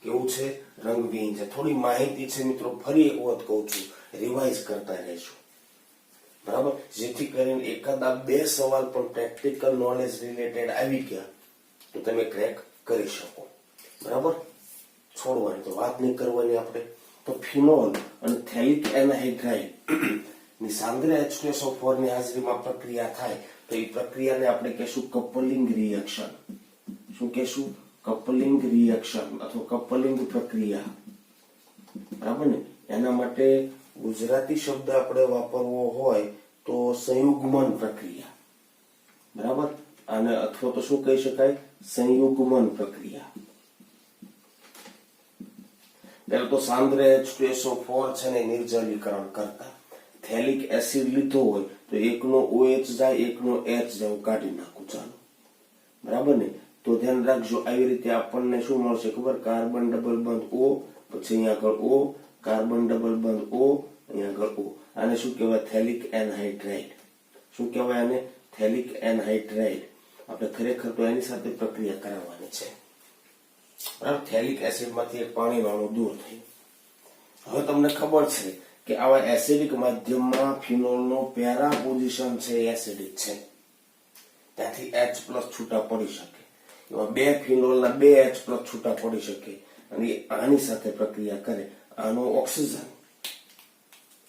કેવું છે? રંગવિહીન છે. થોડી માહિતી છે મિત્રો, ફરી એક વખત કહું છું, રિવાઇઝ કરતા રહેજો. બરાબર, જેથી કરીને એકાદા 2 સવાલ પણ પ્રેક્ટિકલ નોલેજ રિલેટેડ આવી ગયા તો તમે ક્રેક કરી શકો. બરાબર, છોડવાની તો વાત નહીં કરવાની આપણે. તો ફિનોલ અને થેલિક એનહાઇડ્રાઇડ ની સાંદ્ર H2SO4 ની હાજરીમાં પ્રક્રિયા થાય તો એ પ્રક્રિયાને આપણે કહેશું કપલિંગ રિએક્શન. શું કહેશું? કપલિંગ રિએક્શન અથવા કપલિંગ પ્રક્રિયા. બરાબર ને, એના માટે ગુજરાતી શબ્દ આપણે વાપરવો હોય તો સંયુગ્મન પ્રક્રિયા. બરાબર, અને અથવા તો શું કહી શકાય? સંયુગ્મન પ્રક્રિયા. પહેલા તો સાંદ્ર H2SO4 છે ને નિર્જલીકરણ કરતા થેલિક એસિડ લીધો હોય તો એકનો OH જાય, એકનો H જાય, કાઢી નાખું, ચાલો. બરાબર ને, તો ધ્યાન રાખજો. આવી રીતે આપણને શું મળશે ખબર? કાર્બન ડબલ બંધ O, પછી અહીંયા આગળ O, કાર્બન ડબલ બંધ O, અહીંયા આગળ O. આને શું કહેવાય? થેલિક એનહાઇડ્રાઇડ. શું કહેવાય આને? થેલિક એનહાઇડ્રાઇડ. આપણે ખરેખર તો એની સાથે પ્રક્રિયા કરાવવાની છે. બરાબર, થેલિક એસિડ માંથી એક પાણીનું અણુ દૂર થયું. હવે તમને ખબર છે કે આવા એસિડિક માધ્યમમાં ફિનોલનો પેરા પોઝિશન છે એસિડિક છે, ત્યાંથી H+ છૂટા પડી શકે. એવા 2 ફિનોલના 2 H+ છૂટા પડી શકે અને આની સાથે પ્રક્રિયા કરે. આનો ઓક્સિજન,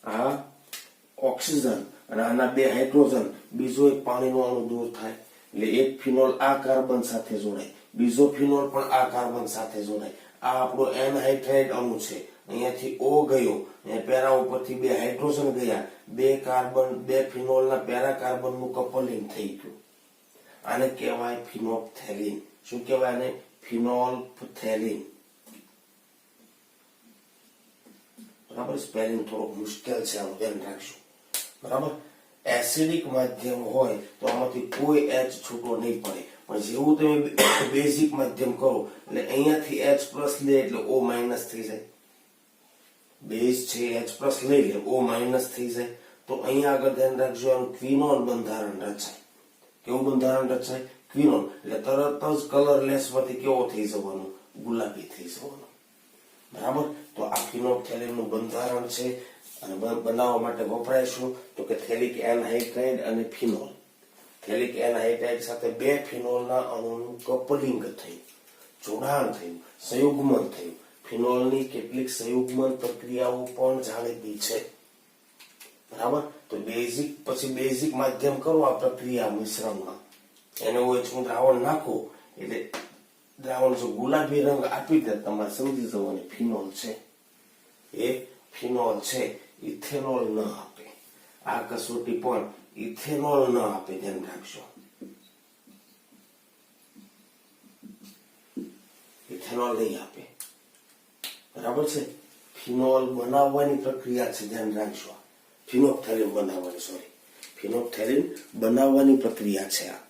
આ ઓક્સિજન અને આના 2 હાઇડ્રોજન, બીજો એક પાણીનો અણુ દૂર થાય એટલે એક ફિનોલ આ કાર્બન સાથે જોડાય, બીજો ફિનોલ પણ આ કાર્બન સાથે જોડાય. આ આપણો એનહાઇડ્રાઇડ અણુ છે. અહીંયાથી O ગયો, અહીંયા પેરા ઉપરથી 2 હાઇડ્રોજન ગયા, 2 ફિનોલના પેરા કાર્બનનું કપલિંગ થઈ ગયું. આને કહેવાય ફિનોપ્થેલિન. શું કહેવાય આને? ફિનોલ્ફથેલિન. બરાબર, સ્પેલિંગ થોડું મુશ્કેલ છે, આનું ધ્યાન રાખજો. બરાબર, એસિડિક માધ્યમ હોય તો આમાંથી કોઈ H છૂટો નહીં પડે, પણ જેવું તમે બેઝિક માધ્યમ કરો એટલે અહીંયાથી H+ લે એટલે O- થઈ જાય. બેઝ છે H+ લઈ લે, O- થઈ જાય. તો અહીંયા આગળ ધ્યાન રાખજો, આનું ક્વિનોલ બંધારણ રચાય. કેવું બંધારણ રચાય? ક્વિનોલ. એટલે તરત જ કલરલેસ માંથી કેવો થઈ જવાનું? ગુલાબી થઈ જવાનું. બરાબર, તો આ ફિનોપ્થેલિનનું બંધારણ છે. અને બનાવવા માટે વપરાય શું? તો કે થેલિક એનહાઇડ્રાઇડ અને ફિનોલ. થેલિક એનહાઇડ્રાઇડ સાથે 2 ફિનોલના અણુનું કપલિંગ થયું, જોડાણ થયું, સંયુગ્મન થયું. ફિનોલની કેટલીક સંયુગ્મન પ્રક્રિયાઓ પણ જાણીતી છે. બરાબર, તો બેઝિક માધ્યમ કરો આ પ્રક્રિયા મિશ્રણમાં, એને હું દ્રાવણ નાખો એટલે દ્રાવણ જો ગુલાબી રંગ આપી દે તમારે સમજી જવાનું ફિનોલ છે. એ ફિનોલ છે, ઇથેનોલ ન આપે. આ કસોટી પણ ઇથેનોલ ન આપે, ધ્યાન રાખજો. ઇથેનોલ નહીં આપે. બરાબર છે, ફિનોલ બનાવવાની પ્રક્રિયા છે, ધ્યાન રાખજો. ફિનોપ્થેલિન બનાવવાની પ્રક્રિયા છે આ.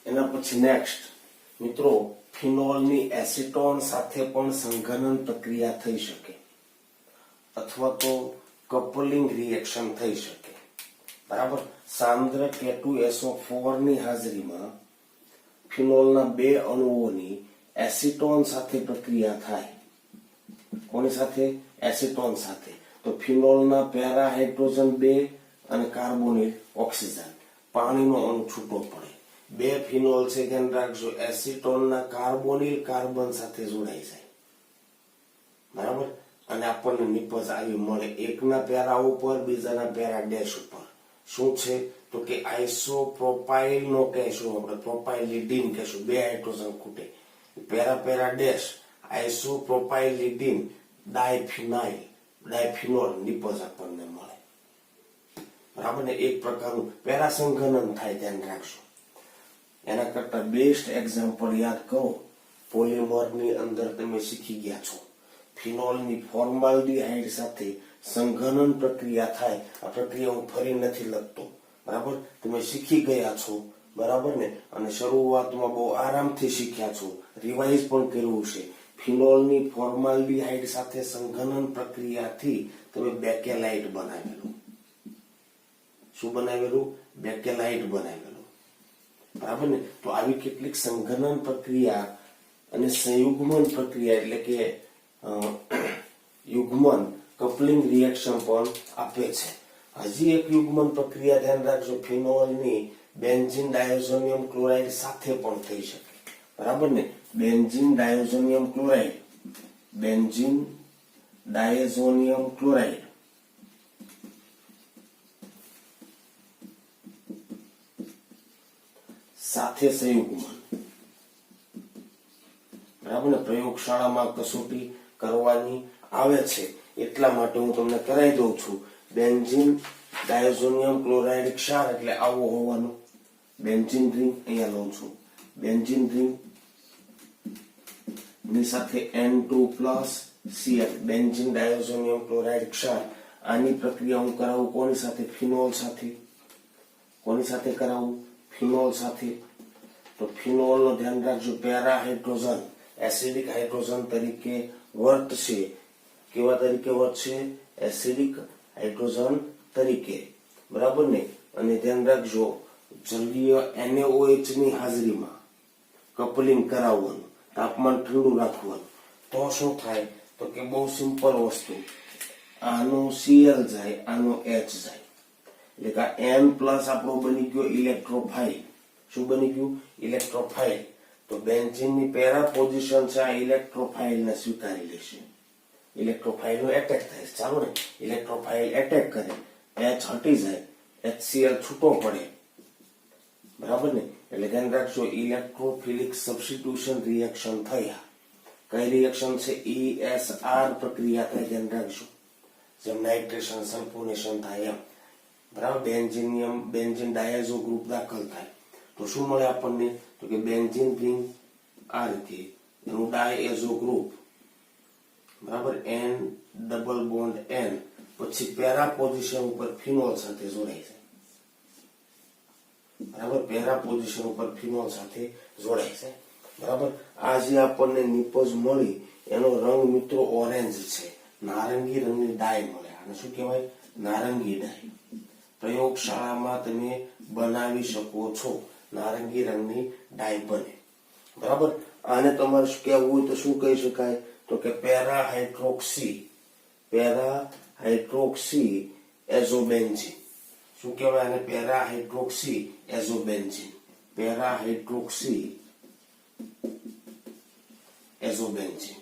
એના પછી નેક્સ્ટ મિત્રો, ફિનોલની એસિટોન સાથે પણ સંઘનન પ્રક્રિયા થઈ શકે અથવા તો કપલિંગ રિએક્શન થઈ શકે. બરાબર, સાંદ્ર K2SO4 ની હાજરીમાં ફિનોલના 2 અણુઓની એસિટોન સાથે પ્રક્રિયા થાય. કોની સાથે? એસિટોન સાથે. તો ફિનોલના પેરા હાઇડ્રોજન 2 અને કાર્બોનિલ ઓક્સિજન, પાણીનો અણુ છૂટો પડે. 2 ફિનોલ છે, ધ્યાન રાખજો, એસિટોનના કાર્બોનિલ કાર્બન સાથે જોડાઈ જાય. બરાબર, અને આપણને નિપજ આવી મળે, એકના પેરા ઉપર બીજાના પેરા ડેશ ઉપર. શું છે તો કે આઇસોપ્રોપાઇલ નો કહેશું આપણે, પ્રોપાઇલિડીન કહેશું, બે હાઇડ્રોજન ખૂટે, પેરા પેરા ડેશ આઇસોપ્રોપાઇલિડીન ડાયફિનાઇલ, ડાયફિનોલ નિપજ આપણને મળે. બરાબર ને, એક પ્રકારનું પેરા સંઘનન થાય, ધ્યાન રાખજો. એના કરતા બેસ્ટ એક્ઝામ્પલ યાદ કરો, પોલિમરની અંદર તમે શીખી ગયા છો ફિનોલની ફોર્માલ્ડિહાઇડ સાથે સંઘનન પ્રક્રિયા થાય. આ પ્રક્રિયા હું ફરી નથી લખતો, બરાબર, તમે શીખી ગયા છો, બરાબર ને. અને શરૂઆતમાં બહુ આરામથી શીખ્યા છો, રિવાઇઝ પણ કર્યું છે. ફિનોલની ફોર્માલ્ડિહાઇડ સાથે સંઘનન પ્રક્રિયાથી તમે બેકેલાઇટ બનાવેલું. શું બનાવેલું? બેકેલાઇટ બનાવેલું, બરાબર ને. તો આવી કેટલીક સંઘનન પ્રક્રિયા અને સંયુગ્મન પ્રક્રિયા એટલે કે યુગ્મન કપલિંગ રિએક્શન પણ આપે છે. હજી એક યુગ્મન પ્રક્રિયા ધ્યાન રાખજો, ફિનોલની બેન્ઝીન ડાયોઝોનિયમ ક્લોરાઇડ સાથે પણ થઈ શકે, બરાબર ને. બેન્ઝીન ડાયોઝોનિયમ ક્લોરાઇડ, બેન્ઝીન ડાયોઝોનિયમ ક્લોરાઇડ સાથે સંયુગ્મન, બરાબર ને. પ્રયોગશાળામાં કસોટી કરવાની આવે છે એટલા માટે હું તમને કરાવી દઉં છું. બેન્ઝીન ડાયોઝોનિયમ ક્લોરાઇડ ક્ષાર એટલે આવો હોવાનો. બેન્ઝીન રિંગ અહીંયા લઉં છું, બેન્ઝીન રિંગ ની સાથે N2+Cl, બેન્ઝીન ડાયોઝોનિયમ ક્લોરાઇડ ક્ષાર. આની પ્રક્રિયા હું કરાવું કોની સાથે? ફિનોલ સાથે. કોની સાથે કરાવું? ફિનોલ સાથે. તો ફિનોલ નો ધ્યાન રાખજો, પેરા હાઇડ્રોજન એસિડિક હાઇડ્રોજન તરીકે વર્તશે. કેવા તરીકે વર્તશે? એસિડિક હાઇડ્રોજન તરીકે, બરાબર ને. અને ધ્યાન રાખજો, જલીય NaOH ની હાજરીમાં કપલિંગ કરાવવાનું, તાપમાન ઠંડુ રાખવાનું. તો શું થાય તો કે બહુ સિમ્પલ વસ્તુ, આનો Cl જાય, આનો H જાય, એટલે કે N પ્લસ આપણો બની ગયો ઇલેક્ટ્રોફાઇલ. શું બની ગયું? ઇલેક્ટ્રોફાઇલ. તો બેન્ઝીનની પેરા પોઝિશન છે, આ ઇલેક્ટ્રોફાઇલ ને સ્વીકારી લેશે. ઇલેક્ટ્રોફાઇલ નો એટેક થાય, ચાલો ને. ઇલેક્ટ્રોફાઇલ એટેક કરે, H હટી જાય, HCl છૂટો પડે, બરાબર ને. એટલે ધ્યાન રાખજો, ઇલેક્ટ્રોફિલિક સબસ્ટિટ્યુશન રિએક્શન થયા. કઈ રિએક્શન છે? ESR પ્રક્રિયા થાય, ધ્યાન રાખજો. જેમ નાઇટ્રેશન સલ્ફોનેશન થાય એમ, બરાબર. બેન્ઝીન ડાયઝો ગ્રુપ દાખલ થાય તો શું મળે આપણને? તો કે બેન્ઝીન રિંગ આ રીતે, એનું ડાયઝો ગ્રુપ, બરાબર, N ડબલ બોન્ડ N, પછી પેરા પોઝિશન ઉપર ફિનોલ સાથે જોડાય છે, બરાબર. પેરા પોઝિશન ઉપર ફિનોલ સાથે જોડાય છે, બરાબર. આ જે આપણને નિપજ મળી એનો રંગ મિત્રો ઓરેન્જ છે, નારંગી રંગની ડાય મળે. આને શું કહેવાય? નારંગી ડાય. પ્રયોગશાળામાં તમે બનાવી શકો છો, નારંગી રંગની ડાય બને, બરાબર. આને તમારે શું કહેવું હોય તો શું કહી શકાય? તો કે પેરા હાઇડ્રોક્સી એઝોબેન્ઝીન. શું કહેવાય આને? Para hydroxy azobenzene. Para hydroxy azobenzene.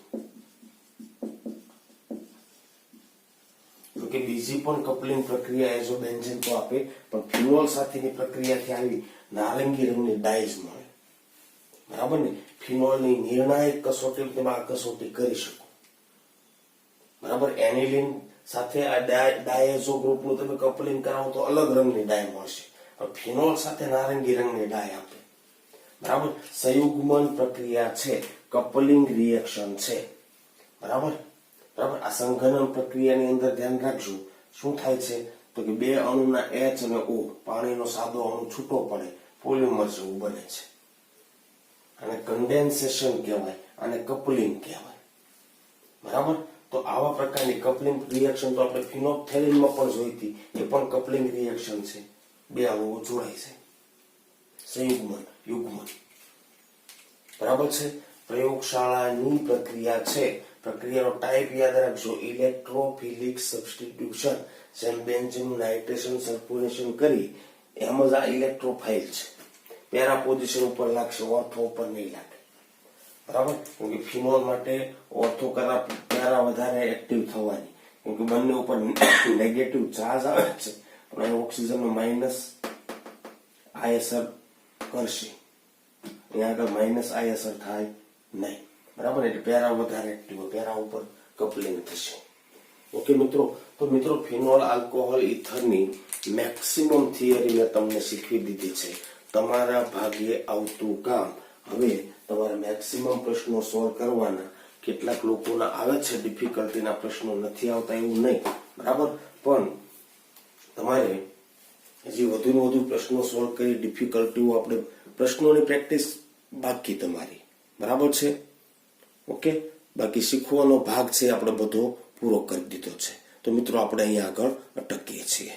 તો કે બીજી પણ કપલિંગ પ્રક્રિયા એઝોબેન્ઝીન તો આપે, પણ ફિનોલ સાથેની પ્રક્રિયાથી આવી નારંગી રંગની ડાયઝ મળે, બરાબર ને. ફિનોલની નિર્ણાયક કસોટી તમે આ કસોટી કરી શકો, બરાબર. એનિલિન સાથે આ ડાયઝો ગ્રુપનું તમે કપલિંગ કરાવો તો અલગ રંગની ડાય મળશે, પણ ફિનોલ સાથે નારંગી રંગની ડાય આપે, બરાબર. સંયુગ્મન પ્રક્રિયા છે, કપલિંગ રિએક્શન છે, બરાબર. બરાબર. આ સંઘનન પ્રક્રિયાની અંદર ધ્યાન રાખજો, શું થાય છે તો કે બે અણુના H અને O, પાણીનો સાદો અણુ છૂટો પડે, પોલિમર જેવું બને છે. અને કન્ડેન્સેશન કહેવાય, અને કપલિંગ કહેવાય, બરાબર. તો આવા પ્રકારની કપલિંગ રિએક્શન તો આપણે ફિનોપ્થેલિનમાં પણ જોઈ હતી, એ પણ કપલિંગ રિએક્શન છે. બે અણુઓ જોડાય છે, સંયુગ્મન, યુગ્મન, બરાબર છે. પ્રયોગશાળાની પ્રક્રિયા છે, પ્રક્રિયાનો ટાઈપ યાદ રાખજો, ઇલેક્ટ્રોફિલિક સબસ્ટિટ્યુશન. જેમ બેન્ઝીનનું નાઇટ્રેશન સલ્ફોનેશન કરી એમ જ આ ઇલેક્ટ્રોફાઇલ છે. પેરા પોઝિશન ઉપર લાગશે, ઓર્થો ઉપર નહીં લાગે, બરાબર. કેમ કે ફિનોલ માટે ઓર્થો પેરા વધારે એક્ટિવ થવાની, કેમ કે બંને ઉપર નેગેટિવ ચાર્જ આવે છે, પણ અહીં ઓક્સિજનનો માઇનસ આ અસર કરશે, અહીંયા આગળ માઇનસ આ અસર થાય નહીં. બરાબર. એટલે પેરા વધારે એક્ટિવ, પેરા ઉપર કપલિંગ થશે. ઓકે મિત્રો. તો મિત્રો ફિનોલ આલ્કોહોલ ઇથરની મેક્સિમમ થિયરી મેં તમને શીખવી દીધી છે. તમારા ભાગે આવતું કામ હવે તમારે મેક્સિમમ પ્રશ્નો સોલ્વ કરવાના. કેટલાક લોકોના આવે છે ડિફિકલ્ટીના પ્રશ્નો, નથી આવતા એવું નહીં. બરાબર. પણ તમારે હજી વધુ ને વધુ પ્રશ્નો સોલ્વ કરી ડિફિકલ્ટીઓ આપણે પ્રશ્નોની પ્રેક્ટિસ બાકી તમારી. બરાબર છે. ઓકે. બાકી શીખવાનો ભાગ છે આપણે બધો પૂરો કરી દીધો છે. તો મિત્રો આપણે અહીંયા આગળ અટકીએ છીએ.